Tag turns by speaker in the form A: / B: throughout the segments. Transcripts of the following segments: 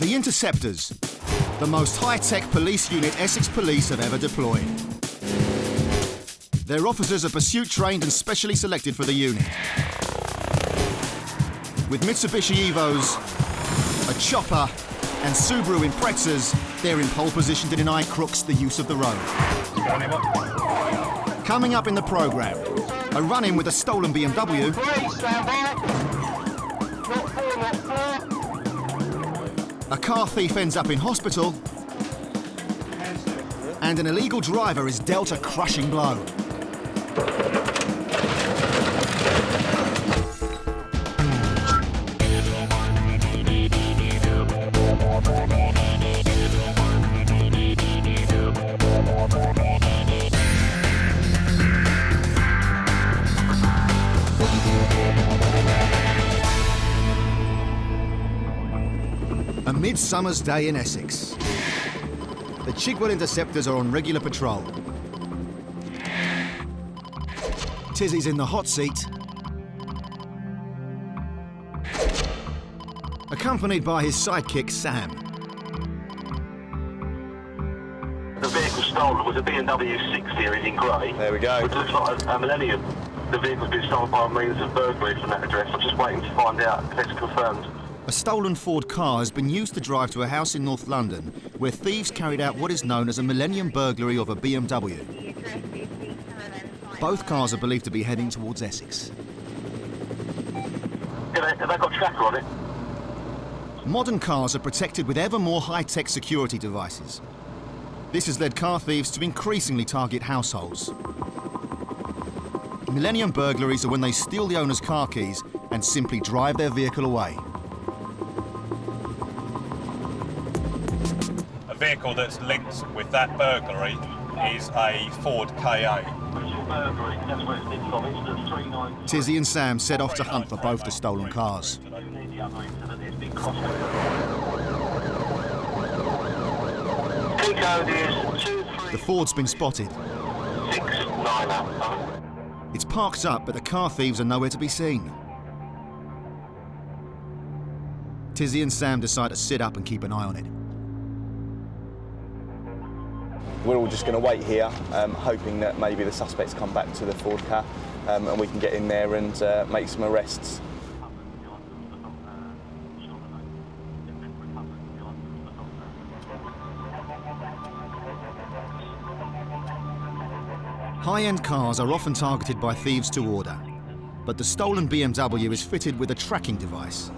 A: The Interceptors, the most high-tech police unit Essex Police have ever deployed. Their officers are pursuit-trained and specially selected for the unit. With Mitsubishi Evos, a chopper and Subaru Imprezas, they're in pole position to deny crooks the use of the road. Coming up in the programme, a run-in with a stolen BMW, a car thief ends up in hospital, and an illegal driver is dealt a crushing blow. A midsummer's day in Essex. The Chigwell Interceptors are on regular patrol. Tizzy's in the hot seat, accompanied by his sidekick, Sam.
B: The vehicle stolen was a BMW 6 Series in grey.
C: There we go.
B: Which looks like a Millennium. The vehicle's been stolen by means of burglary from that address. I'm just waiting to find out if it's confirmed.
A: A stolen Ford car has been used to drive to a house in North London where thieves carried out what is known as a Millennium burglary of a BMW. Both cars are believed to be heading towards Essex.
B: Have they got a tracker on it?
A: Modern cars are protected with ever more high-tech security devices. This has led car thieves to increasingly target households. Millennium burglaries are when they steal the owner's car keys and simply drive their vehicle away.
D: A vehicle that's linked with that burglary is a Ford KA.
A: Tizzy and Sam set off to hunt for both the stolen cars. The Ford's been spotted. It's parked up, but the car thieves are nowhere to be seen. Tizzy and Sam decide to sit up and keep an eye on it.
C: We're all just going to wait here, hoping that maybe the suspects come back to the Ford car and we can get in there and make some arrests.
A: High-end cars are often targeted by thieves to order, but the stolen BMW is fitted with a tracking device.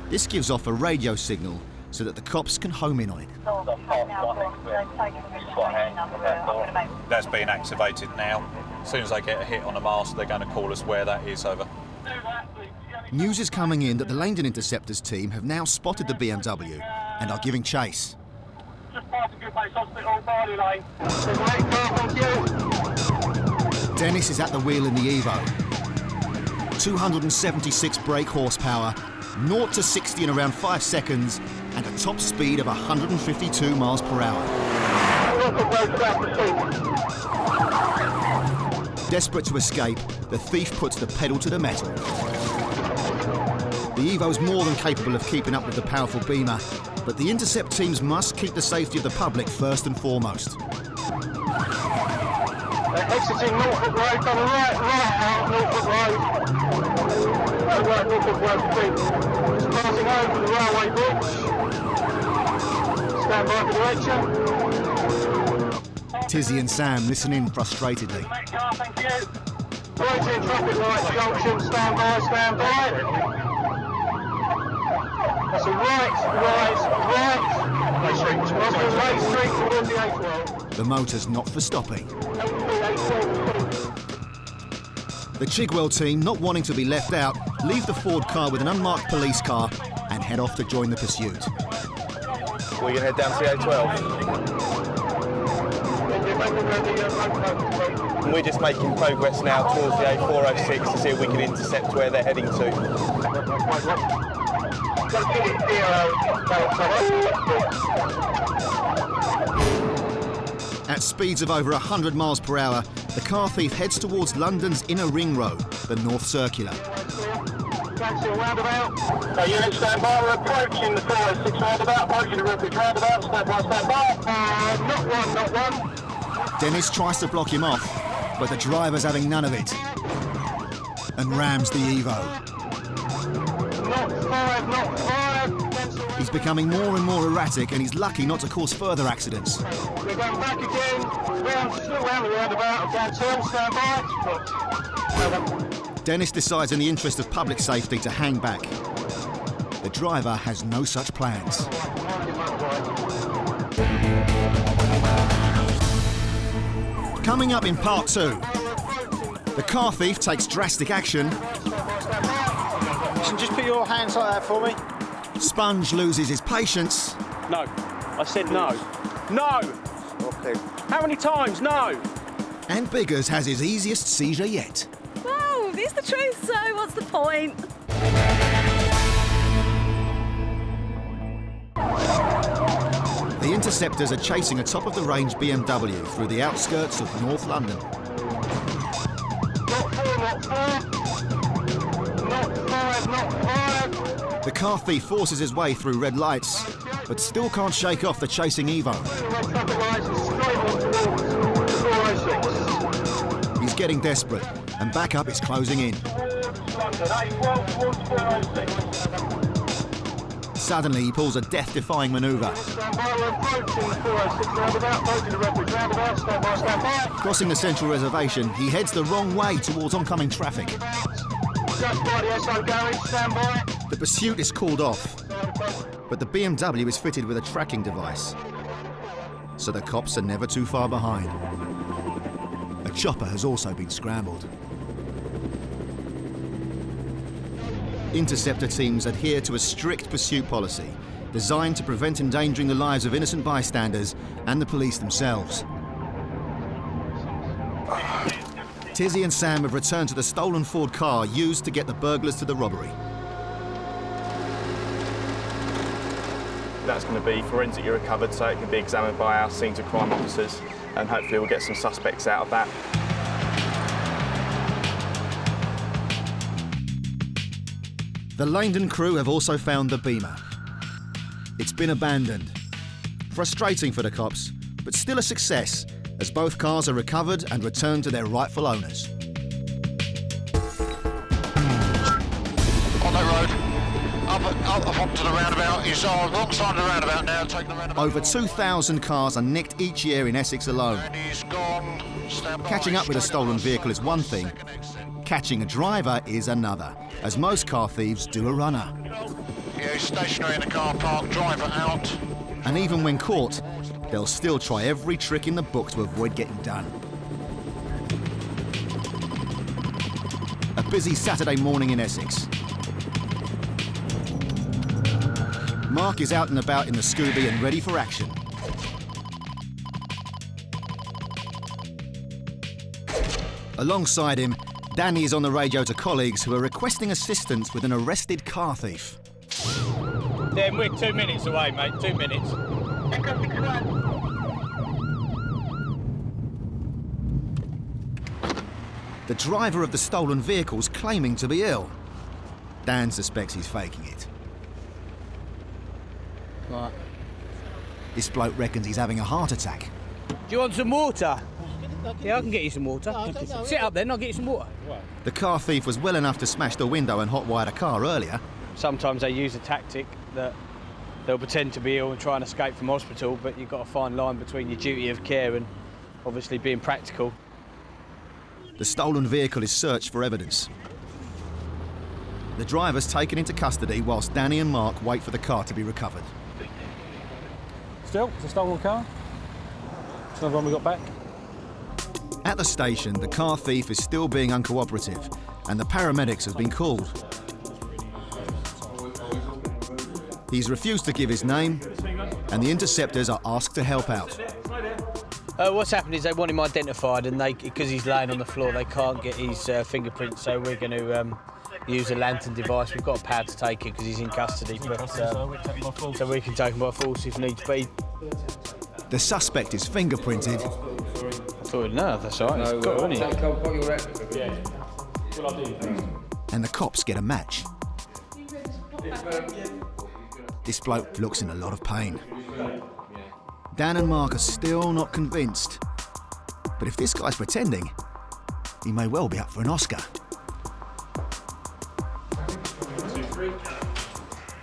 A: This gives off a radio signal so that the cops can home in on it.
D: That's being activated now. As soon as they get a hit on a mast, they're going to call us where that is, over.
A: News is coming in that the Langdon Interceptors team have now spotted the BMW and are giving chase. Dennis is at the wheel in the Evo. 276 brake horsepower, 0 to 60 in around 5 seconds, and a top speed of 152 miles per hour. Desperate to escape, the thief puts the pedal to the metal. The Evo's more than capable of keeping up with the powerful Beamer, but the Intercept teams must keep the safety of the public first and foremost.
E: Exiting Norfolk Road, on the right out Norfolk Road. Right Norfolk Road, please. Passing over the railway bridge. Stand by for direction.
A: Tizzy and Sam listen in frustratedly.
E: Thank you. Waiting traffic lights junction, stand by, stand by. That's a right. That's a right straight towards the A12.
A: The motor's not for stopping. The Chigwell team, not wanting to be left out, leave the Ford car with an unmarked police car and head off to join the pursuit.
C: We're going to head down to the A12. And we're just making progress now towards the A406 to see if we can intercept where they're heading to.
A: At speeds of over 100 miles per hour, the car thief heads towards London's inner ring road, the North Circular.
E: Units stand by, we're approaching the 406 406 roundabout, approaching the Redbridge roundabout, stand by. Not one.
A: Dennis tries to block him off, but the driver's having none of it and rams the Evo.
E: Not five.
A: He's becoming more and more erratic, and he's lucky not to cause further accidents.
E: We're going back again, still round the roundabout, again, stand by.
A: Dennis decides in the interest of public safety to hang back. The driver has no such plans. Coming up in part 2, the car thief takes drastic action.
F: Just put your hands like that for me.
A: Sponge loses his patience.
F: No. I said no. No! Okay. How many times? No!
A: And Biggers has his easiest seizure yet.
G: Wow, is the truth so? What's the point?
A: The Interceptors are chasing a top-of-the-range BMW through the outskirts of North London.
E: Not five.
A: The car thief forces his way through red lights, but still can't shake off the chasing Evo. He's getting desperate, and backup is closing in. Suddenly, he pulls a death-defying manoeuvre. Crossing the central reservation, he heads the wrong way towards oncoming traffic. The pursuit is called off, but the BMW is fitted with a tracking device, so the cops are never too far behind. A chopper has also been scrambled. Interceptor teams adhere to a strict pursuit policy designed to prevent endangering the lives of innocent bystanders and the police themselves. Tizzy and Sam have returned to the stolen Ford car used to get the burglars to the robbery.
C: That's going to be forensically recovered so it can be examined by our scenes of crime officers, and hopefully we'll get some suspects out of that.
A: The Langdon crew have also found the Beamer. It's been abandoned. Frustrating for the cops, but still a success, as both cars are recovered and returned to their rightful owners.
H: On that road, up onto the roundabout, is on the wrong side of the roundabout now, taking the roundabout.
A: Over 2,000 cars are nicked each year in Essex alone.
H: And he's gone. Stand by.
A: Catching up with a stolen vehicle is one thing, catching a driver is another, as most car thieves do a runner.
H: Yeah, he's stationary in the car park, driver out.
A: And even when caught, they'll still try every trick in the book to avoid getting done. A busy Saturday morning in Essex. Mark is out and about in the Scooby and ready for action. Alongside him, Danny is on the radio to colleagues who are requesting assistance with an arrested car thief.
F: Then we're 2 minutes away, mate. 2 minutes.
A: The driver of the stolen vehicle's claiming to be ill. Dan suspects he's faking it.
F: Right.
A: This bloke reckons he's having a heart attack.
F: Do you want some water? Yeah, I can get you some water. Sit up then, I'll get you some water.
A: The car thief was well enough to smash the window and hotwire the car earlier.
F: Sometimes they use a tactic that they'll pretend to be ill and try and escape from hospital, but you've got a fine line between your duty of care and obviously being practical.
A: The stolen vehicle is searched for evidence. The driver's taken into custody whilst Danny and Mark wait for the car to be recovered.
I: Still, it's a stolen car. It's another one we got back.
A: At the station, the car thief is still being uncooperative, and the paramedics have been called. He's refused to give his name, and the Interceptors are asked to help out.
F: What's happened is they want him identified, and because he's laying on the floor, they can't get his fingerprints, so we're going to use a lantern device. We've got a pad to take it because he's in custody, but, so we can take him by force if needs be.
A: The suspect is fingerprinted.
F: I thought, no, that's all right. No, it's got,
A: and the cops get a match. This bloke looks in a lot of pain. Dan and Mark are still not convinced. But if this guy's pretending, he may well be up for an Oscar.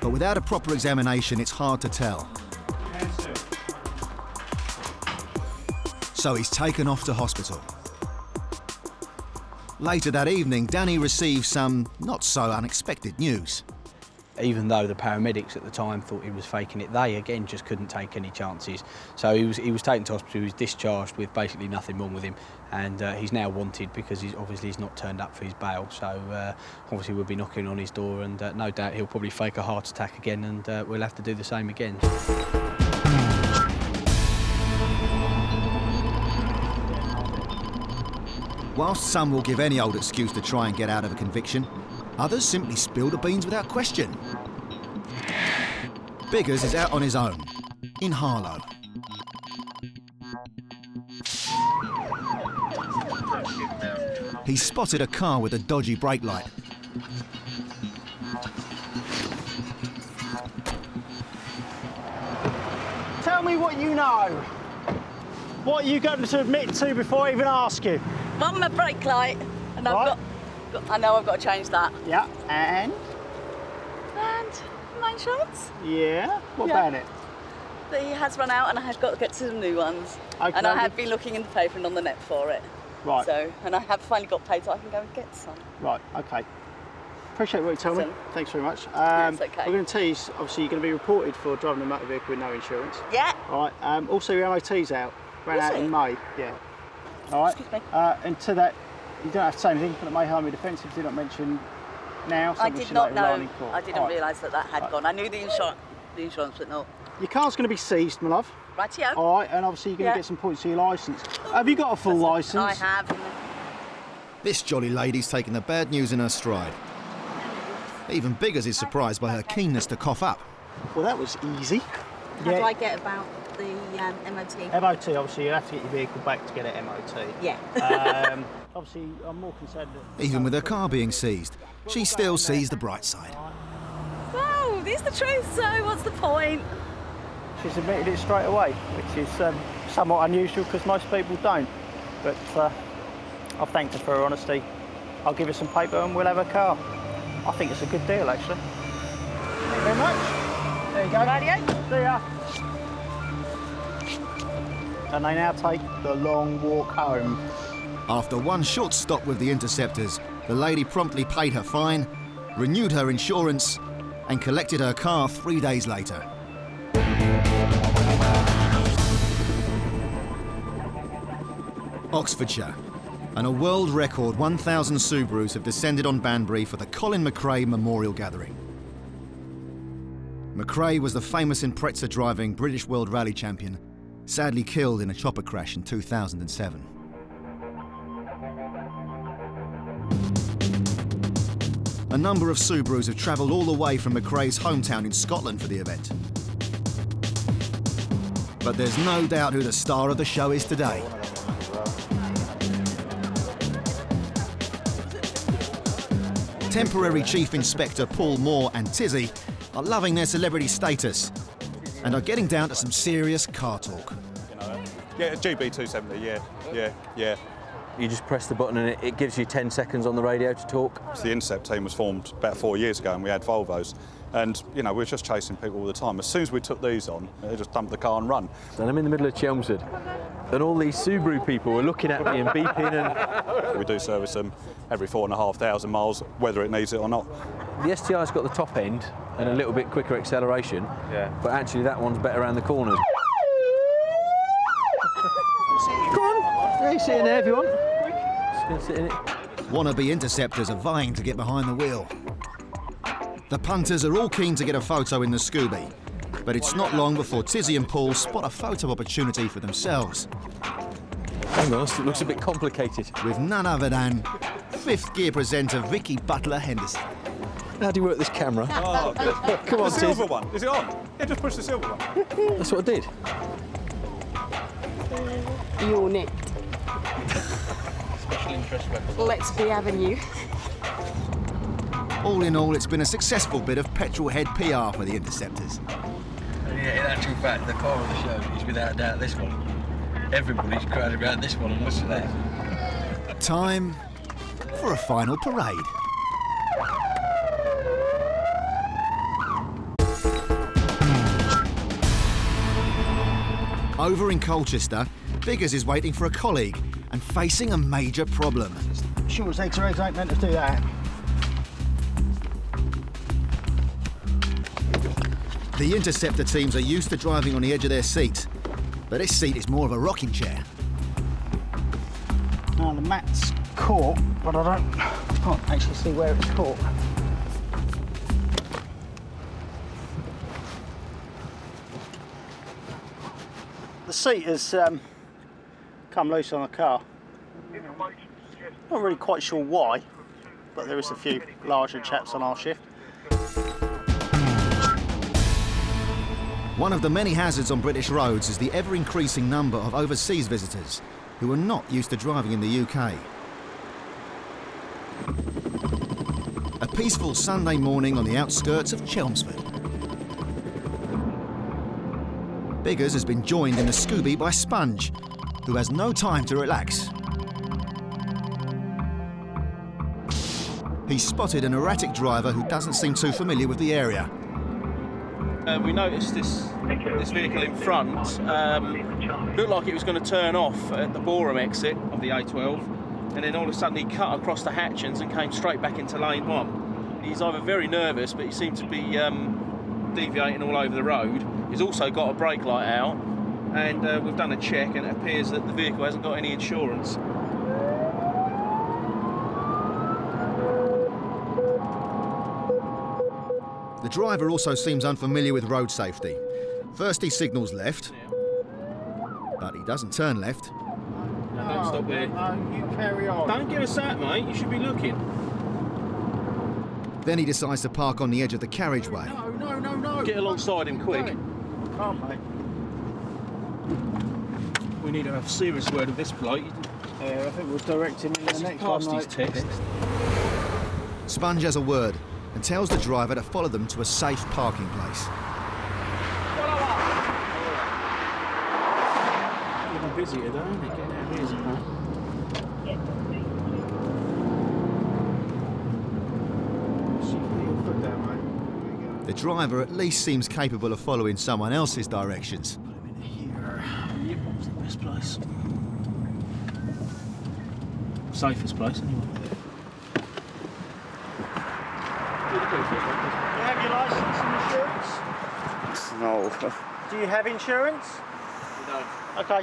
A: But without a proper examination, it's hard to tell. So he's taken off to hospital. Later that evening, Danny receives some not so unexpected news.
F: Even though the paramedics at the time thought he was faking it, they again just couldn't take any chances. So he was taken to hospital, he was discharged with basically nothing wrong with him, and he's now wanted because he's not turned up for his bail. So obviously we'll be knocking on his door, and no doubt he'll probably fake a heart attack again, and we'll have to do the same again.
A: Whilst some will give any old excuse to try and get out of a conviction, others simply spill the beans without question. Biggers is out on his own, in Harlow. He's spotted a car with a dodgy brake light.
E: Tell me what you know. What are you going to admit to before I even ask you?
G: Well, my brake light, and
E: Right.
G: I know I've got to change that.
E: Yeah, and?
G: And my insurance?
E: Yeah, what
G: Yeah.
E: about it?
G: That he has run out, and I have got to get some new ones.
E: Okay.
G: And I have been looking in the paper and on the net for it.
E: Right.
G: So, and I have finally got paid, so I can go and get some.
E: Right, okay. Appreciate what you tell me.
G: Awesome.
E: Thanks very much.
G: That's okay.
E: I'm going to tell you, obviously, you're going to be reported for driving a motor vehicle with no insurance.
G: Yeah.
E: All right. Also, your MOT's out. Ran
G: Is
E: out
G: it?
E: in May. Yeah. All right.
G: Excuse me.
E: And to that, you don't have to say anything, but it may harm your defence if you did not mention now.
G: I
E: something
G: did
E: should
G: not
E: later rely
G: know.
E: in court.
G: I didn't
E: All right.
G: realise that had
E: Right.
G: gone. I knew the insurance, but no.
E: Your car's going to be seized, my love.
G: Rightio.
E: All right, and obviously you're going to
G: Yeah.
E: get some points to your licence. Have you got a full licence?
G: I have.
A: This jolly lady's taking the bad news in her stride. Even Biggers is surprised by her keenness to cough up.
E: Well, that was easy.
G: How do I get about the MOT?
E: MOT, obviously, you have to get your vehicle back to get it MOT.
G: Yeah.
E: Obviously, I'm more concerned that...
A: Even with her car being seized, she still sees the bright side.
G: Well, it's the truth, so what's the point?
E: She's admitted it straight away, which is somewhat unusual because most people don't. But I've thanked her for her honesty. I'll give her some paper and we'll have her car. I think it's a good deal, actually. Thank you very much. There you go.
G: Radio.
E: See ya. And they now take the long walk home.
A: After one short stop with the Interceptors, the lady promptly paid her fine, renewed her insurance, and collected her car 3 days later. Oxfordshire, and a world record 1,000 Subarus have descended on Banbury for the Colin McRae Memorial Gathering. McRae was the famous Impreza driving British World Rally champion, sadly killed in a chopper crash in 2007. A number of Subarus have travelled all the way from McRae's hometown in Scotland for the event. But there's no doubt who the star of the show is today. Temporary Chief Inspector Paul Moore and Tizzy are loving their celebrity status and are getting down to some serious car talk.
D: Yeah, GB270, yeah.
J: You just press the button and it gives you 10 seconds on the radio to talk.
D: So the Intercept team was formed about 4 years ago and we had Volvos. And, we were just chasing people all the time. As soon as we took these on, they just dumped the car and run.
J: And I'm in the middle of Chelmsford. And all these Subaru people were looking at me and beeping and...
D: We do service them every 4,500 miles, whether it needs it or not.
J: The STI's got the top end and a little bit quicker acceleration. Yeah. But actually that one's better around the corners. Go on. Yeah, you sit in there if you want. Just going to sit in it.
A: Wannabe Interceptors are vying to get behind the wheel. The punters are all keen to get a photo in the Scooby, but it's not long before Tizzy and Paul spot a photo opportunity for themselves.
J: Hang on, it looks a bit complicated.
A: With none other than fifth gear presenter Vicky Butler Henderson.
J: How do you work this camera?
D: Oh, good.
J: Come on,
D: the silver one. Is it on? Yeah, just push the silver one.
J: That's what I did.
K: You're nicked.
F: Special interest weapon.
K: Let's be having you.
A: All in all, it's been a successful bit of petrol-head PR for the Interceptors.
J: Yeah, in actual fact, the car of the show is without doubt this one. Everybody's crowded around this one and looks at that.
A: Time for a final parade. Over in Colchester, Biggers is waiting for a colleague and facing a major problem.
E: Short eggs or eggs ain't meant to do that.
A: The Interceptor teams are used to driving on the edge of their seat, but this seat is more of a rocking chair.
E: Now the mat's caught, but I can't actually see where it's caught. The seat has come loose on the car. Not really quite sure why, but there is a few larger chaps on our shift.
A: One of the many hazards on British roads is the ever-increasing number of overseas visitors who are not used to driving in the UK. A peaceful Sunday morning on the outskirts of Chelmsford. Biggers has been joined in the Scooby by Sponge, who has no time to relax. He's spotted an erratic driver who doesn't seem too familiar with the area.
K: We noticed this vehicle in front looked like it was going to turn off at the Boreham exit of the A12, and then all of a sudden he cut across the Hatchins and came straight back into lane 1. He's either very nervous, but he seemed to be deviating all over the road. He's also got a brake light out, and we've done a check, and it appears that the vehicle hasn't got any insurance.
A: The driver also seems unfamiliar with road safety. First he signals left, but he doesn't turn left.
K: No, don't stop there.
E: No, you carry on.
K: Don't give us that, mate. You should be looking.
A: Then he decides to park on the edge of the carriageway.
E: No.
K: Get alongside him quick.
E: Can't, mate.
K: We need to have a serious word with this bloke.
E: Yeah, I think we'll direct him in the next one.
K: Past his text.
A: Sponge has a word and tells the driver to follow them to a safe parking place.
K: Getting busy though, isn't it? Getting out here, isn't it?
A: The driver at least seems capable of following someone else's directions.
K: Put him in here. Yep, that's the best place. Safest place, anyway.
E: Do you have your licence and insurance?
C: No.
E: Do you have insurance?
K: No.
E: Okay.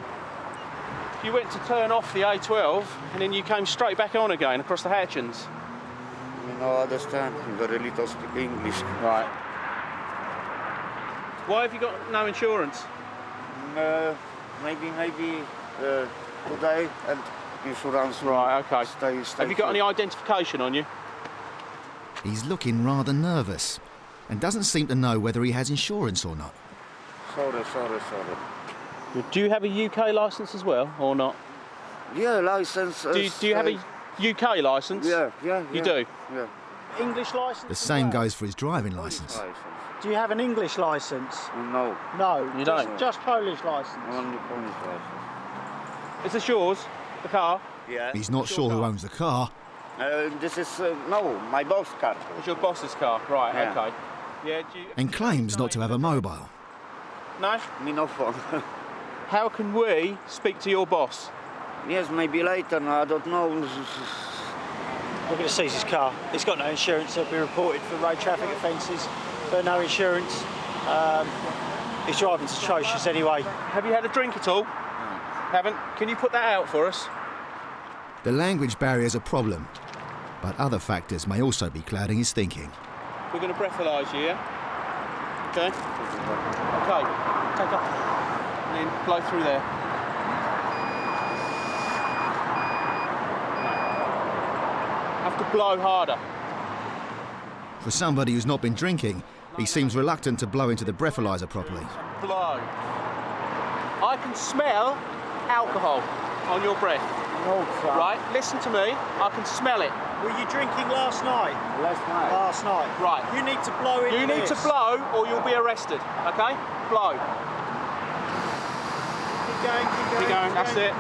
K: You went to turn off the A12 and then you came straight back on again across the Hatchins.
C: No, understand. Very little speak English.
K: Right. Why have you got no insurance?
C: Maybe today and insurance.
K: Right, okay.
C: Stay
K: Have you got any identification on you?
A: He's looking rather nervous and doesn't seem to know whether he has insurance or not.
C: Sorry.
K: Do you have a UK licence as well, or not?
C: Yeah, license.
K: Do you have a UK licence?
C: Yeah.
K: You do?
C: Yeah.
E: English licence?
A: The same goes for his driving licence.
E: Do you have an English licence?
C: No.
E: No.
K: You don't?
E: Just Polish licence?
C: Only Polish license.
K: Is this yours, the car?
C: Yeah.
A: He's not sure who owns the car.
C: This is no, my boss car.
K: It's your boss's car, right?
C: Yeah.
K: Okay. Yeah.
A: And claims not to have a mobile.
K: No.
C: Me no phone.
K: How can we speak to your boss?
C: Yes, maybe later. No, I don't know.
E: We're going to seize his car. He's got no insurance. He'll be reported for road traffic offences, but no insurance. His driving's atrocious anyway.
K: Have you had a drink at all? No. Haven't? Can you put that out for us?
A: The language barrier's a problem, but other factors may also be clouding his thinking.
K: We're going to breathalyse you, yeah? Okay? Okay. Take up. And then blow through there. Have to blow harder.
A: For somebody who's not been drinking, he seems reluctant to blow into the breathalyzer properly.
K: Blow. I can smell alcohol on your breath.
E: No,
K: right? Listen to me. I can smell it.
E: Were you drinking last night? Last night.
K: Right.
E: You need to blow in.
K: You need to blow or you'll be arrested, okay? Blow.
E: Keep going,
K: Keep going, that's it.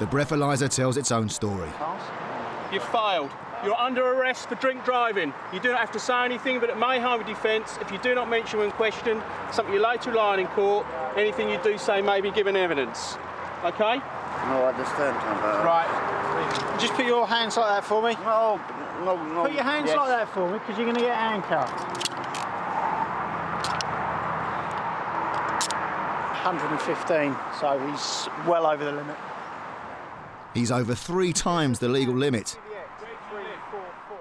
A: The breathalyzer tells its own story.
K: You've failed. You're under arrest for drink driving. You do not have to say anything, but it may harm your defence if you do not mention when questioned something you later rely on in court. Anything you do say may be given evidence. Okay?
L: No, I understand.
K: Right.
E: Just put your hands like that for me.
L: No.
E: Put your hands like that for me, because you're going to get handcuffed. 115, so he's well over the limit.
A: He's over 3 times the legal limit.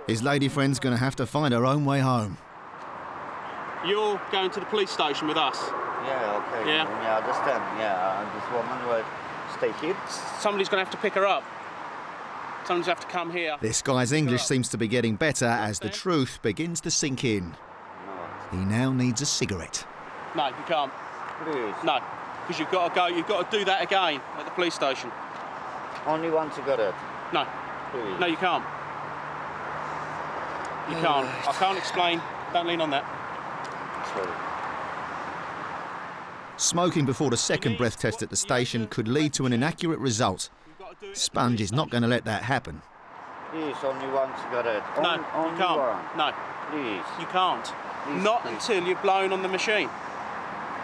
A: His lady friend's going to have to find her own way home.
K: You're going to the police station with us.
L: Yeah, okay.
K: Yeah?
L: Yeah, I understand. Yeah, and this woman will stay here.
K: Somebody's going to have to pick her up. Someone's going to have to come here.
A: This guy's English seems to be getting better as the truth begins to sink in. He now needs a cigarette.
K: No, you can't.
L: Please.
K: No, because you've got to go. You've got to do that again at the police station.
L: Only one cigarette.
K: No.
L: Please.
K: No, you can't. You can't. I can't explain. Don't lean on that.
L: Sorry.
A: Smoking before the second breath test at the station could lead to an inaccurate result. Sponge is not going to let that happen.
L: Please, only one cigarette.
K: No,
L: only
K: you can't.
L: One.
K: No.
L: Please.
K: You can't.
L: Please,
K: Not
L: please.
K: until you've blown on the machine.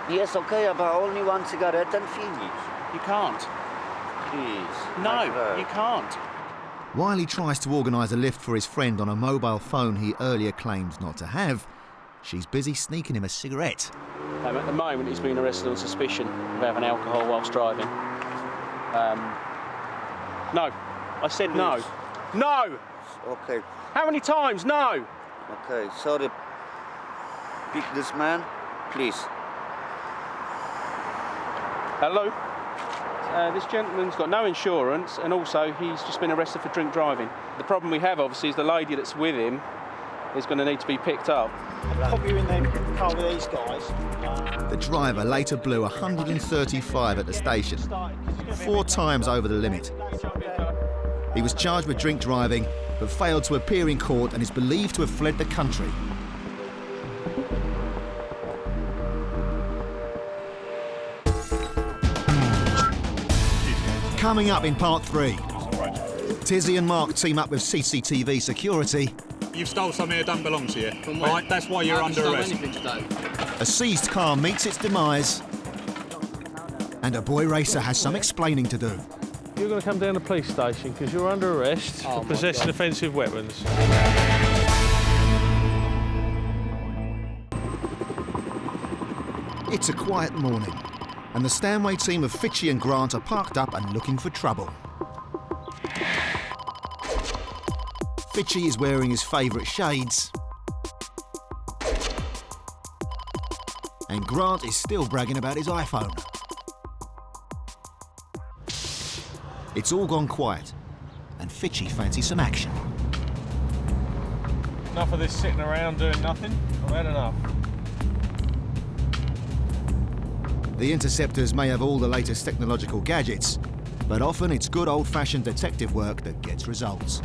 L: Yes, okay, but only one cigarette and finish.
K: You can't.
L: Please.
K: No, you can't.
A: While he tries to organise a lift for his friend on a mobile phone he earlier claimed not to have, she's busy sneaking him a cigarette.
K: At the moment, he's been arrested on suspicion of having alcohol whilst driving. No. I said no. No!
L: Okay.
K: How many times? No!
L: Okay, sorry. Pick this man, please.
K: Hello? This gentleman's got no insurance, and also he's just been arrested for drink driving. The problem we have, obviously, is the lady that's with him is going to need to be picked up.
E: I'll pop you in the car with these guys.
A: The driver later blew 135 at the station, 4 times over the limit. He was charged with drink driving, but failed to appear in court and is believed to have fled the country. Coming up in part 3, Tizzy and Mark team up with CCTV security.
D: You've stole something that don't belong to you. Right, that's why you're under arrest.
A: A seized car meets its demise, and a boy racer has some explaining to do.
I: You're going to come down to the police station because you're under arrest for possessing offensive weapons.
A: It's a quiet morning, and the Stanway team of Fitchie and Grant are parked up and looking for trouble. Fitchie is wearing his favourite shades, and Grant is still bragging about his iPhone. It's all gone quiet, and Fitchie fancies some action.
I: Enough of this sitting around doing nothing. I've had enough.
A: The Interceptors may have all the latest technological gadgets, but often it's good old-fashioned detective work that gets results.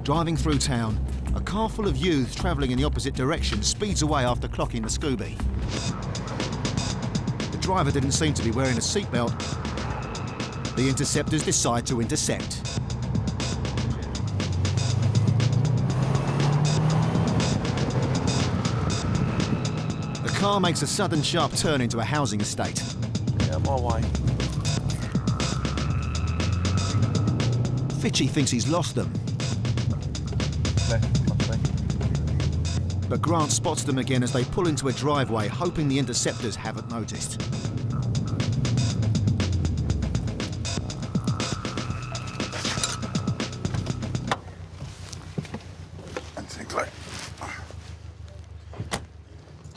A: Driving through town, a car full of youths travelling in the opposite direction speeds away after clocking the Scooby. The driver didn't seem to be wearing a seatbelt. The Interceptors decide to intercept. The car makes a sudden sharp turn into a housing estate.
I: Get my way.
A: Fitchie thinks he's lost them. But Grant spots them again as they pull into a driveway, hoping the Interceptors haven't noticed.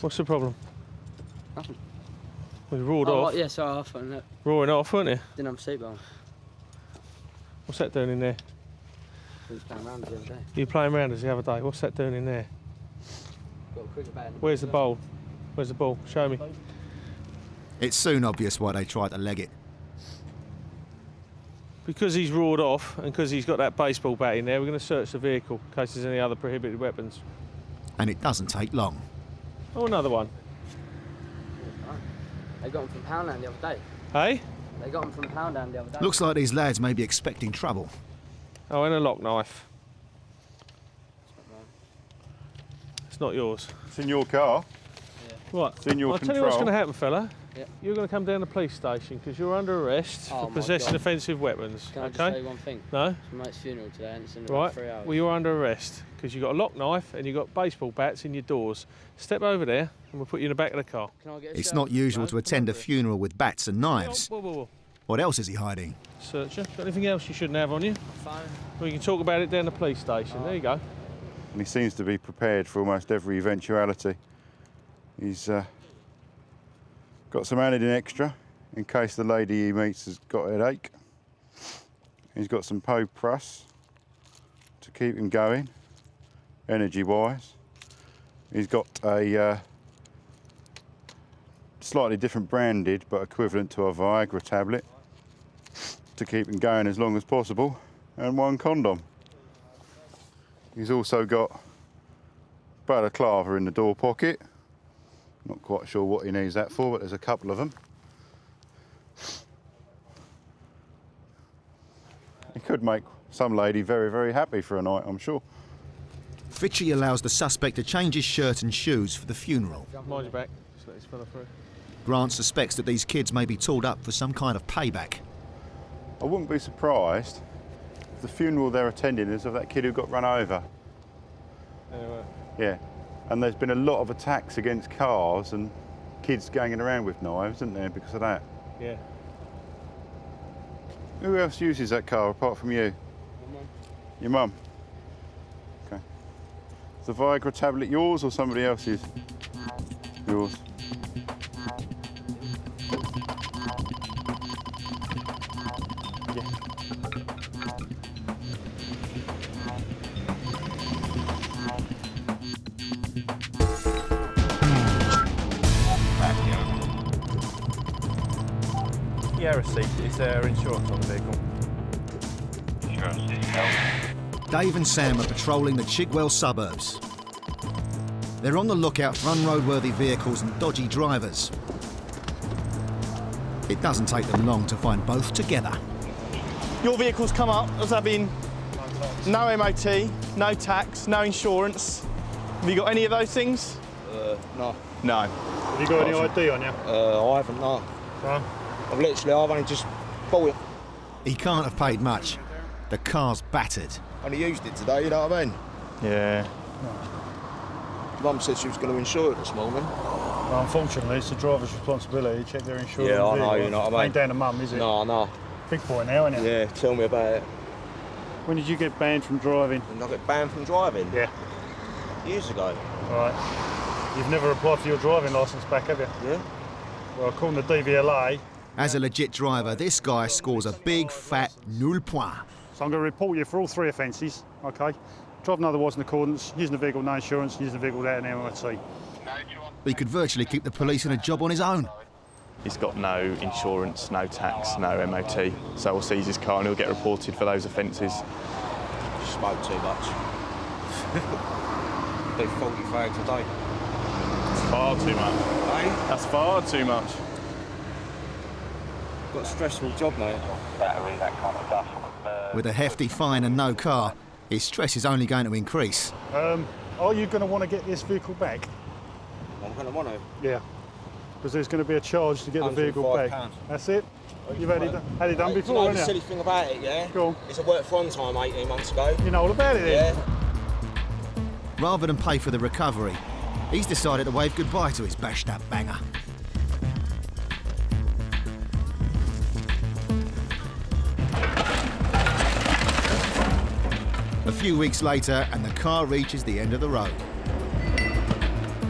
I: What's the problem?
M: Nothing.
I: We roared off.
M: Right, yeah, sorry, I phoned it.
I: Roaring off, weren't you?
M: Didn't have a seatbelt.
I: What's that doing in there?
M: We was playing around the other day.
I: You playing around us the other day. What's that doing in there?
M: Got a cricket bat in the
I: Where's the bowl? Where's the ball? Show me.
A: It's soon obvious why they tried to leg it.
K: because he's roared off and because he's got that baseball bat in there, we're going to search the vehicle in case there's any other prohibited weapons.
A: And it doesn't take long.
K: Oh, another one.
M: They got him from Poundland the other day.
K: Hey?
M: They got him from Poundland the other day.
A: Looks like these lads may be expecting trouble.
K: Oh, and a lock knife. It's not yours.
D: It's in your car.
M: Yeah.
K: What?
D: It's in your
K: I'll
D: control.
K: tell you what's going to happen, fella.
M: Yeah.
K: You're going to come down to the police station because you're under arrest for possessing offensive weapons.
M: Can I
K: okay?
M: just say one thing?
K: No?
M: It's my mate's funeral today and it's in about
K: Right.
M: 3 hours.
K: Well, you're under arrest because you've got a lock knife and you've got baseball bats in your doors. Step over there and we'll put you in the back of the car.
M: Can I get a
A: It's
M: shirt?
A: not usual to attend a funeral with bats and knives.
K: Whoa.
A: What else is he hiding?
K: Searcher. Got anything else you shouldn't have on you?
M: Phone.
K: We can talk about it down the police station. There you go.
D: And he seems to be prepared for almost every eventuality. He's got some anodine extra in case the lady he meets has got a headache. He's got some Popras to keep him going, energy-wise. He's got a slightly different branded but equivalent to a Viagra tablet to keep him going as long as possible, and one condom. He's also got balaclava in the door pocket. Not quite sure what he needs that for, but there's a couple of them. He could make some lady very, very happy for a night, I'm sure.
A: Fitchie allows the suspect to change his shirt and shoes for the funeral.
K: Mind your back. Just let this fella through.
A: Grant suspects that these kids may be tooled up for some kind of payback.
D: I wouldn't be surprised if the funeral they're attending is of that kid who got run over. Yeah, and there's been a lot of attacks against cars and kids ganging around with knives, isn't there, because of that?
K: Yeah.
D: Who else uses that car apart from you?
M: My mum.
D: Your mum? Okay. Is the Viagra tablet yours or somebody else's? Yours.
I: Yeah, receipt. Is there insurance on the vehicle?
A: Dave and Sam are patrolling the Chigwell suburbs. They're on the lookout for unroadworthy vehicles and dodgy drivers. It doesn't take them long to find both together.
N: Your vehicle's come up as having no MOT, no tax, no insurance. Have you got any of those things?
J: No.
N: No.
I: Have you got any ID on you?
J: I haven't, no.
I: No?
J: I've only just bought it.
A: He can't have paid much. The car's battered.
J: Only used it today, you know what I mean?
I: Yeah.
J: Mum said she was going to insure it this morning.
I: Well, unfortunately, it's the driver's responsibility to check their insurance.
J: Yeah, I know, you know what I mean?
I: Ain't down to mum, is it?
J: No, no.
I: Big boy now, isn't it?
J: Yeah, tell me about it.
I: When did you get banned from driving?
J: When I got banned from driving?
I: Yeah.
J: Years ago.
I: Right. You've never applied for your driving licence back, have you?
J: Yeah.
I: Well, according to DVLA...
A: As a legit driver, this guy scores a big, fat nul point.
I: So I'm going to report you for all 3 offences, OK? Driving otherwise in accordance, using the vehicle no insurance, using the vehicle without an MOT.
A: He could virtually keep the police in a job on his own.
O: He's got no insurance, no tax, no MOT, so we'll seize his car and he'll get reported for those offences.
J: Smoke too much. Do 40 fags a day.
O: That's far too much.
J: Hey?
O: That's far too much.
J: Got a stressful job, mate.
B: Battery, that kind of stuff.
A: With a hefty fine and no car, his stress is only going to increase.
I: Are you going to want to get this vehicle back?
J: I'm going to want to.
I: Yeah. Because there's going to be a charge to get the vehicle back.
J: £105.
I: That's it? You've had it done before,
J: you know
I: haven't
J: the
I: you?
J: silly thing about it, yeah?
I: Go on.
J: It's a work for on time 18 months ago.
I: You know all about it then?
J: Yeah.
A: Rather than pay for the recovery, he's decided to wave goodbye to his bashed-up banger. A few weeks later, and the car reaches the end of the road.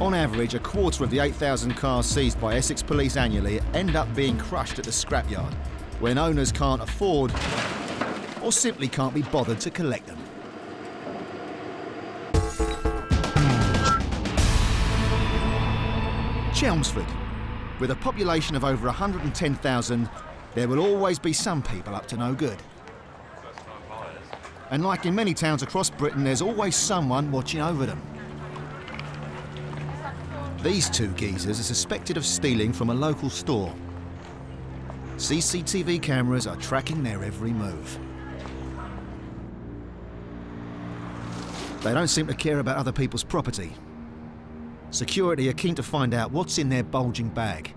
A: On average, a quarter of the 8,000 cars seized by Essex Police annually end up being crushed at the scrapyard, when owners can't afford or simply can't be bothered to collect them. Chelmsford. With a population of over 110,000, there will always be some people up to no good. And like in many towns across Britain, there's always someone watching over them. These two geezers are suspected of stealing from a local store. CCTV cameras are tracking their every move. They don't seem to care about other people's property. Security are keen to find out what's in their bulging bag.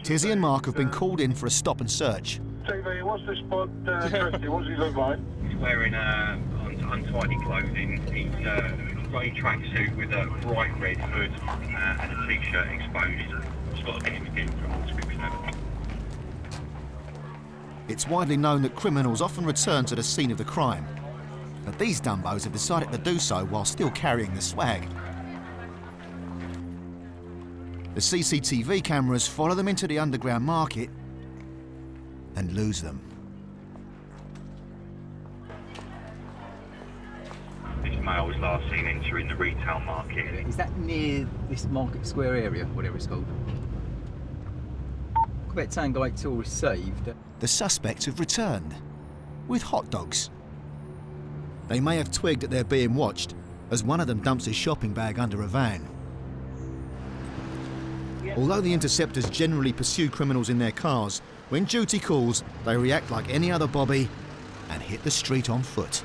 A: Tizzy and Mark have been called in for a stop and search.
B: TV, what's this spot, Christy? What does he look like?
P: He's wearing untidy clothing. He's a grey tracksuit with a bright red hood and a t-shirt exposed. It's got a bit of skin from the description of it.
A: It's widely known that criminals often return to the scene of the crime, but these dumbos have decided to do so while still carrying the swag. The CCTV cameras follow them into the underground market and lose them.
P: This male was last seen entering the retail market.
Q: Is that near this Market Square area, whatever it's called? Quebec Tango 82 received.
A: The suspects have returned with hot dogs. They may have twigged that they're being watched, as one of them dumps his shopping bag under a van. Although the Interceptors generally pursue criminals in their cars, when duty calls, they react like any other bobby and hit the street on foot.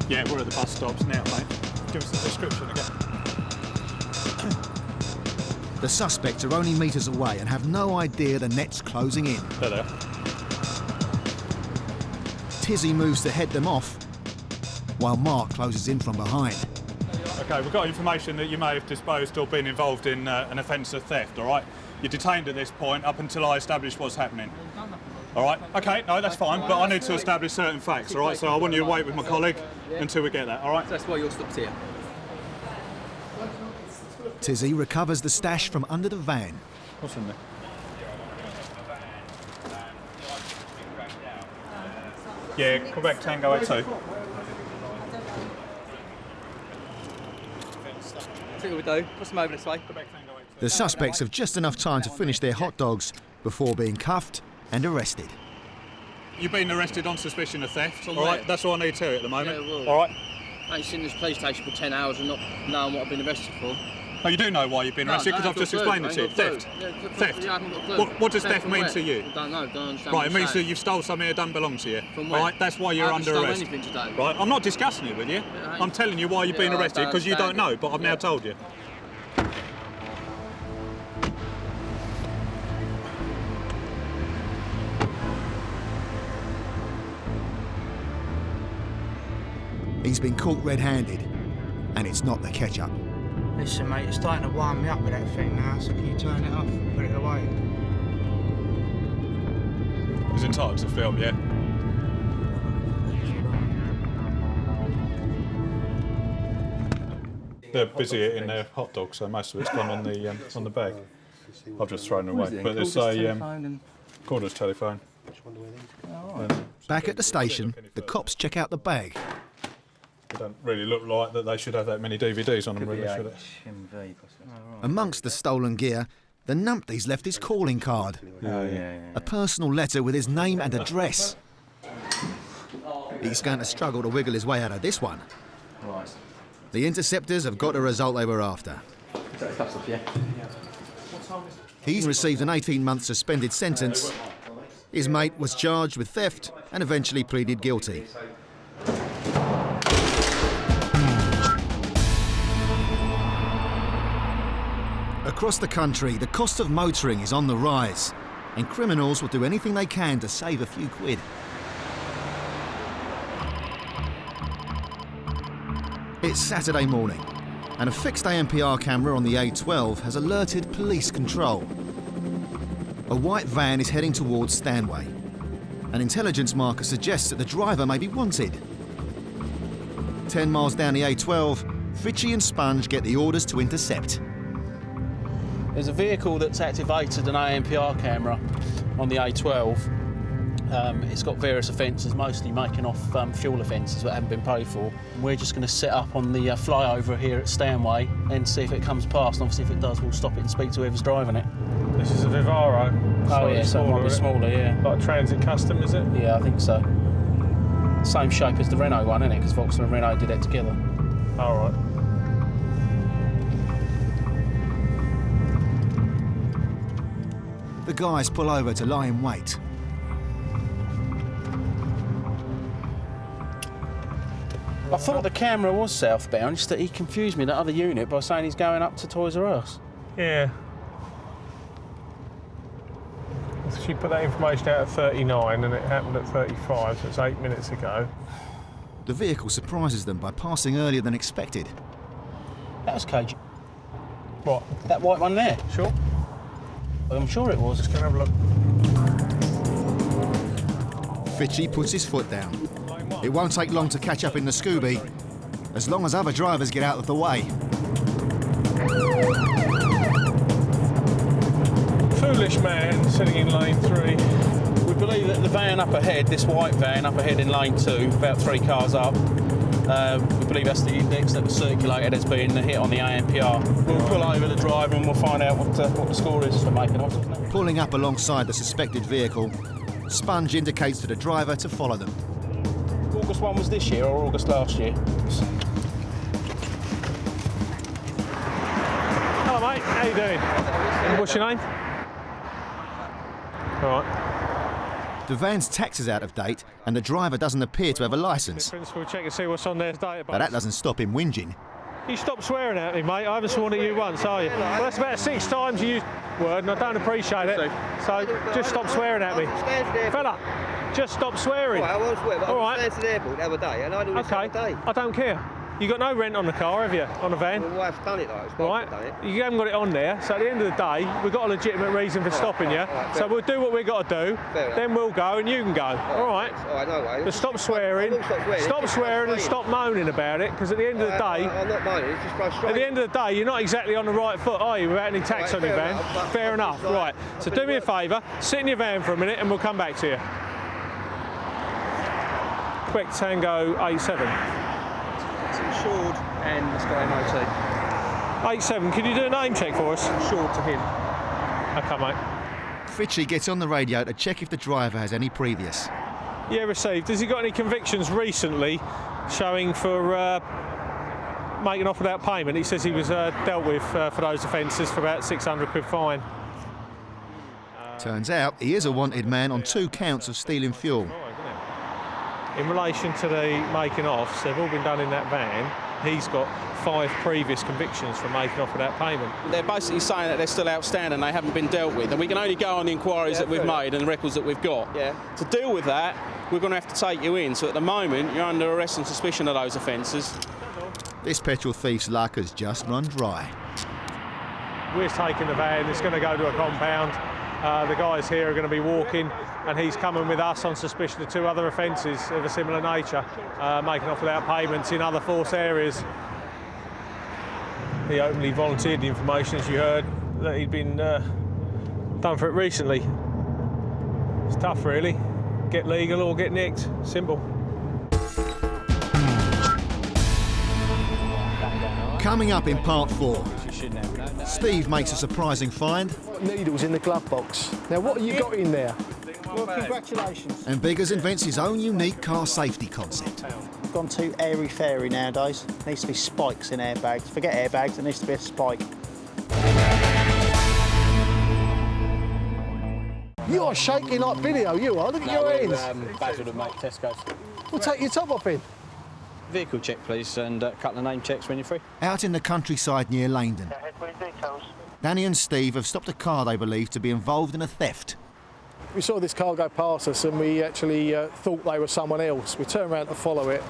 I: Yeah, we're at the bus stops now, mate. Give us the description again.
A: The suspects are only metres away and have no idea the net's closing in.
I: There they are.
A: Tizzy moves to head them off, while Mark closes in from behind.
I: OK, we've got information that you may have disposed or been involved in an offence of theft, all right? You're detained at this point up until I establish what's happening. All right? OK, no, that's fine, but I need to establish certain facts, all right? So I want you to wait with my colleague until we get that, all right?
Q: So that's why you're stopped here.
A: Tizzy recovers the stash from under the van.
I: What's in there? Yeah, Quebec Tango 82.
Q: See what we do. Push them over this way.
A: The suspects have just enough time to finish their hot dogs before being cuffed and arrested.
I: You've been arrested on suspicion of theft,
M: From
I: all right?
M: where?
I: That's all I need to at the moment,
M: Yeah, well,
I: all right?
M: I ain't seen this police station for 10 hours and not knowing what I've been arrested for.
I: Oh, you do know why you've been
M: No,
I: arrested,
M: no,
I: because I've
M: I've
I: just
M: got a clue.
I: explained it to
M: I
I: you.
M: ain't got a
I: Theft.
M: clue. Yeah,
I: Theft.
M: yeah, I haven't got a clue.
I: What does
M: Theft
I: theft
M: from
I: mean
M: where?
I: to you?
M: I don't know, don't understand
I: Right,
M: what
I: it
M: you're
I: means that
M: saying.
I: you've stole something that doesn't belong to you.
M: From where?
I: Right, that's why you're
M: I
I: under
M: haven't
I: arrest.
M: stolen anything today.
I: Right, I'm not discussing it with you.
M: I ain't.
I: I'm telling you why you've been
M: Yeah, I
I: arrested,
M: don't
I: because you don't know,
M: understand
I: but I've now told you.
A: He's been caught red-handed, and it's not the ketchup.
R: Listen, mate, it's starting to wind me up with that thing now, so can you turn it off and put it away?
I: He's entitled to film, yeah? They're busy eating their hot dogs, so most of it's gone on the bag. I've just thrown it away. But there's a Corder's telephone.
A: Back at the station, the cops check out the bag.
I: They don't really look like that they should have that many DVDs on them, really, should it?
A: Amongst the stolen gear, the numpty's left his calling card. A personal letter with his name and address. He's going to struggle to wiggle his way out of this one.
Q: Right.
A: The Interceptors have got the result they were after. He's received an 18-month suspended sentence. His mate was charged with theft and eventually pleaded guilty. Across the country, the cost of motoring is on the rise, and criminals will do anything they can to save a few quid. It's Saturday morning, and a fixed ANPR camera on the A12 has alerted police control. A white van is heading towards Stanway. An intelligence marker suggests that the driver may be wanted. 10 miles down the A12, Fitchy and Sponge get the orders to intercept.
K: There's a vehicle that's activated an ANPR camera on the A12. It's got various offences, mostly making off fuel offences that haven't been paid for. We're just going to set up on the flyover here at Stanway and see if it comes past, and obviously if it does, we'll stop it and speak to whoever's driving it.
S: This is a Vivaro.
K: Oh yeah, so it might be smaller, yeah.
S: Like a Transit Custom, is it?
K: Yeah, I think so. Same shape as the Renault one, isn't it? Because Vauxhall and Renault did it together.
S: All right.
A: The guys pull over to lie in wait.
K: I thought the camera was southbound, just that he confused me, that other unit, by saying he's going up to Toys R Us.
S: Yeah. She put that information out at 39 and it happened at 35, so it's 8 minutes ago.
A: The vehicle surprises them by passing earlier than expected.
K: That was KG.
S: What?
K: That white one there?
S: Sure.
K: I'm sure it was.
S: Just going to have a look.
A: Fitchy puts his foot down. It won't take long to catch up in the Scooby, as long as other drivers get out of the way.
S: Foolish man sitting in lane 3.
K: We believe that the van up ahead, this white van up ahead in lane 2, about 3 cars up, we believe that's the index that was circulated as being the hit on the ANPR. We'll pull over the driver and we'll find out what the score is for making off.
A: Pulling up alongside the suspected vehicle, Sponge indicates to the driver to follow them.
K: August 1 was this year or August last year?
S: Hello mate, how you doing? What's your name? All right.
A: The van's tax is out of date and the driver doesn't appear to have a licence.
S: We'll check and see what's on their database.
A: But that doesn't stop him whinging.
S: You stop swearing at me, mate. I haven't sworn at you once, are you? Well, that's about 6 times you used the word and I don't appreciate it. So just stop swearing at me. Fella, just stop swearing.
T: Right, I won't swear, but
S: all
T: I
S: right.
T: was to the airport the other day and I do this every day.
S: I don't care. You got no rent on the car, have you? On the van?
T: Well, my wife's done it, like,
S: right.
T: Done it.
S: You haven't got it on there, so at the end of the day, we've got a legitimate reason for stopping you.
T: Right,
S: so we'll do what we've got to do, then we'll go and you can go. All right?
T: All right, no way.
S: But stop swearing. Stop swearing and stop moaning about it, because at the end of the day...
T: I'm not moaning, it's just frustrating.
S: At the end of the day, you're not exactly on the right foot, are you, without any tax on your van? Fair enough, right. So do me a favour, sit in your van for a minute and we'll come back to you. Quick Tango 87.
M: It's insured and it's got MOT.
S: 87, can you do a name check for us?
M: Insured to him.
S: Okay, mate.
A: Fitchy gets on the radio to check if the driver has any previous.
S: Yeah, received. Has he got any convictions recently showing for making off without payment? He says he was dealt with for those offences for about £600 fine.
A: Turns out he is a wanted man on 2 counts of stealing fuel.
S: In relation to the making offs, they've all been done in that van. He's got 5 previous convictions for making off without payment.
K: They're basically saying that they're still outstanding, they haven't been dealt with, and we can only go on the inquiries that we've made and the records that we've got.
T: Yeah.
K: To deal with that, we're going to have to take you in, so at the moment you're under arrest and suspicion of those offences.
A: This petrol thief's luck has just run dry.
S: We're taking the van, it's going to go to a compound. The guys here are going to be walking, and he's coming with us on suspicion of 2 other offences of a similar nature, making off without payments in other force areas. He openly volunteered the information, as you heard, that he'd been done for it recently. It's tough, really. Get legal or get nicked. Simple.
A: Coming up in part 4, Steve makes a surprising find.
N: Needles in the glove box. Now, what have you got in there?
E: Well, congratulations.
A: And Biggers invents his own unique car safety concept.
E: Gone too airy-fairy nowadays. Needs to be spikes in airbags. Forget airbags, there needs to be a spike.
N: You are shaking like video, you are. Look at your hands.
F: Basil and mate, Tesco's.
N: We'll take your top off in.
F: Vehicle check, please, and a couple of name checks when you're free.
A: Out in the countryside near Langdon, Danny and Steve have stopped a car they believe to be involved in a theft.
N: We saw this car go past us and we actually thought they were someone else. We turned around to follow it.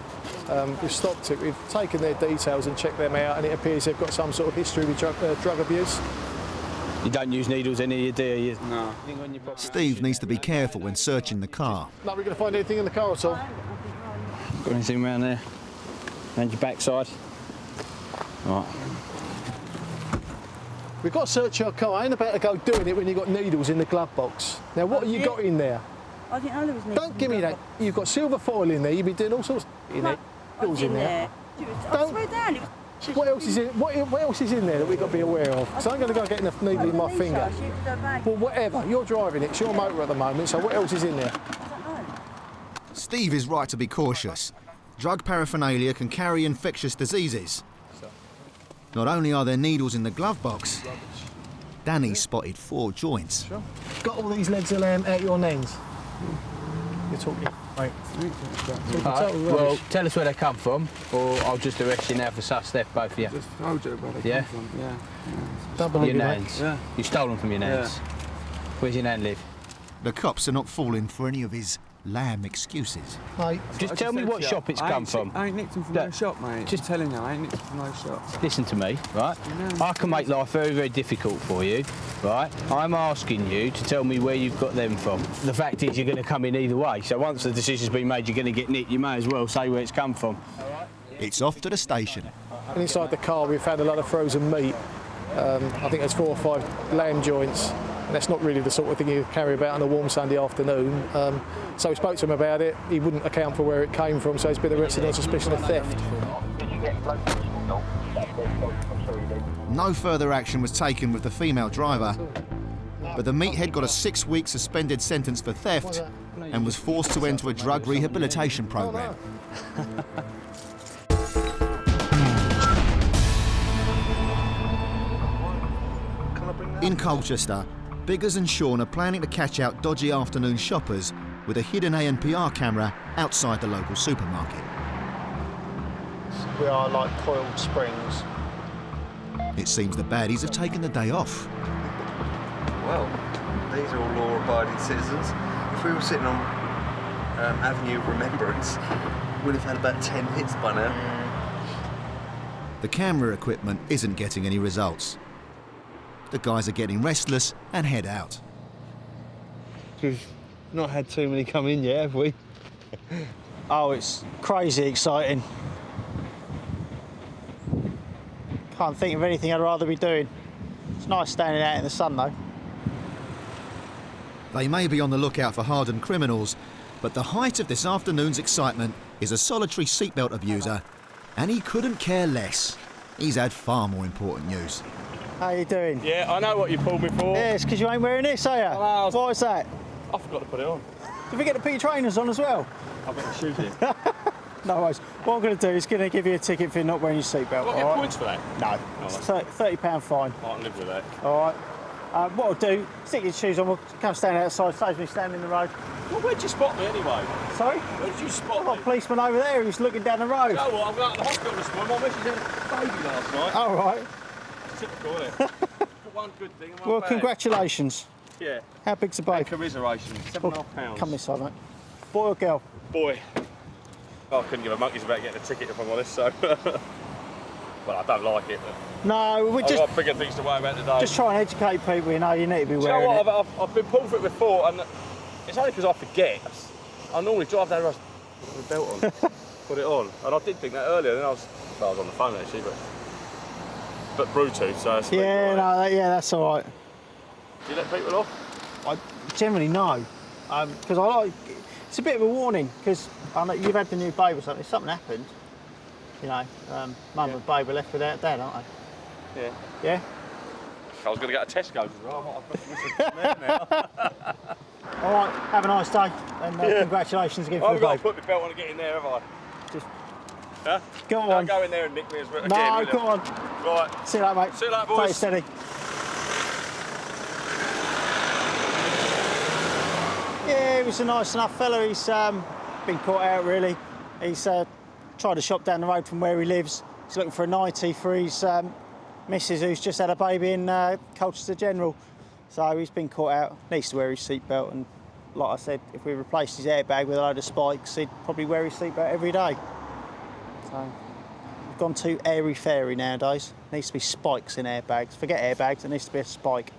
N: We've stopped it. We've taken their details and checked them out, and it appears they've got some sort of history with drug abuse.
F: You don't use needles in here, do you?
M: No.
A: Steve needs to be careful when searching the car.
N: Not we going to find anything in the car at all.
F: Got anything around there? Around your backside? Right.
N: We've got to search your car. I ain't about to go doing it when you've got needles in the glove box. Now, what have you got in there?
G: I didn't know there was needles.
N: Don't give me that. You've got silver foil in there. You've been doing all sorts of in there. Needles in there.
G: I swear down.
N: What else is in? What else is in there that we've got to be aware of? So I'm going to go get enough needle in my finger. Well, whatever. You're driving it. It's your motor at the moment. So what else is in there?
A: Steve is right to be cautious. Drug paraphernalia can carry infectious diseases. Not only are there needles in the glove box, Danny spotted 4 joints.
N: Sure. Got all these legs of lamb out your nails. You're talking, mate.
F: Well, tell us where they come from, or I'll just arrest you now for sus theft, both of you.
T: Just told you where they come from, yeah.
N: Don't believe
F: Your
N: you, mate.
F: nans.
T: Yeah.
F: You stole them from your nans. Where's your nan live?
A: The cops are not falling for any of his lamb excuses.
N: Mate,
F: just tell me what shop it's come from.
T: I ain't nicked them from no shop, mate. Just telling you, I ain't nicked them from no shop.
F: Listen to me, right? I can make life very, very difficult for you, right? I'm asking you to tell me where you've got them from. The fact is you're going to come in either way, so once the decision's been made you're going to get nicked, you may as well say where it's come from.
A: It's off to the station.
N: And inside the car we found a lot of frozen meat. I think there's 4 or 5 lamb joints. And that's not really the sort of thing you carry about on a warm Sunday afternoon. So we spoke to him about it. He wouldn't account for where it came from, so he's been arrested on suspicion of theft.
A: No further action was taken with the female driver, but the meathead got a 6-week suspended sentence for theft and was forced to enter a drug rehabilitation program. In Colchester, Biggers and Sean are planning to catch out dodgy afternoon shoppers with a hidden ANPR camera outside the local supermarket.
E: We are like coiled springs.
A: It seems the baddies have taken the day off.
C: Well, these are all law-abiding citizens. If we were sitting on Avenue of Remembrance, we'd have had about 10 hits by now.
A: The camera equipment isn't getting any results. The guys are getting restless and head out.
J: We've not had too many come in yet, have we?
E: Oh, it's crazy exciting. Can't think of anything I'd rather be doing. It's nice standing out in the sun, though.
A: They may be on the lookout for hardened criminals, but the height of this afternoon's excitement is a solitary seatbelt abuser, and he couldn't care less. He's had far more important news.
E: How you doing?
K: Yeah, I know what you pulled me for.
E: Yeah, it's because you ain't wearing this, are you? Why is that?
K: I forgot to put it on.
E: Did you forget to put your trainers on as well?
K: I've got the shoes in.
E: No worries. What I'm going to do is going to give you a ticket for not wearing your seatbelt.
K: Do I get points for that?
E: No. It's £30 fine.
K: I can live with that.
E: All right. What I'll do, stick your shoes on, we'll come stand outside, saves me standing in the road.
K: Well, where'd you spot me anyway?
E: Sorry?
K: Where did you spot
E: I've got a policeman over there who's looking down the road.
K: You know what, I'm going to the hospital this morning. My missus had a baby last night.
E: All right.
K: It's typical, isn't it? One good thing and one
E: Well,
K: bad.
E: congratulations.
K: Yeah.
E: How big's the baby?
K: Commiseration, £7.5.
E: Come this side, mate. Boy or girl?
K: Boy. Oh, I couldn't give a monkey's about getting a ticket if I'm honest, so... Well, I don't like it, but...
E: No, we're just...
K: I've got bigger things to worry about today.
E: Just try and educate people, you know, you need to be wearing
K: you know what, I've been pulled for it before, and it's only because I forget. I normally drive down the road with the belt on, put it on, and I did think that earlier, then I was on the phone actually, but Bluetooth, so it's
E: yeah, no, yeah, that's all right.
K: Do you let people off?
E: I generally no, because I like. It's a bit of a warning because I know you've had the new baby or something. If something happened, you know, mum and baby were left without dad, aren't they?
K: Yeah.
E: Yeah.
K: I was going to get a Tesco's as well. I might have now.
E: All right, have a nice day, and congratulations again for
K: I've
E: the
K: got
E: baby.
K: to put my belt on to get in there, have I?
E: Just
K: huh?
E: Go on.
K: Don't go in there and nick me as well.
E: No, go on.
K: Right.
E: See you later, mate.
K: See you later, boys.
E: Take it steady. Yeah, he was a nice enough fella. He's been caught out, really. He's tried to shop down the road from where he lives. He's looking for a 90 for his missus, who's just had a baby in Colchester General. So he's been caught out. Needs to wear his seatbelt, and like I said, if we replaced his airbag with a load of spikes, he'd probably wear his seatbelt every day. So we've gone too airy-fairy nowadays. Needs to be spikes in airbags. Forget airbags, it needs to be a spike.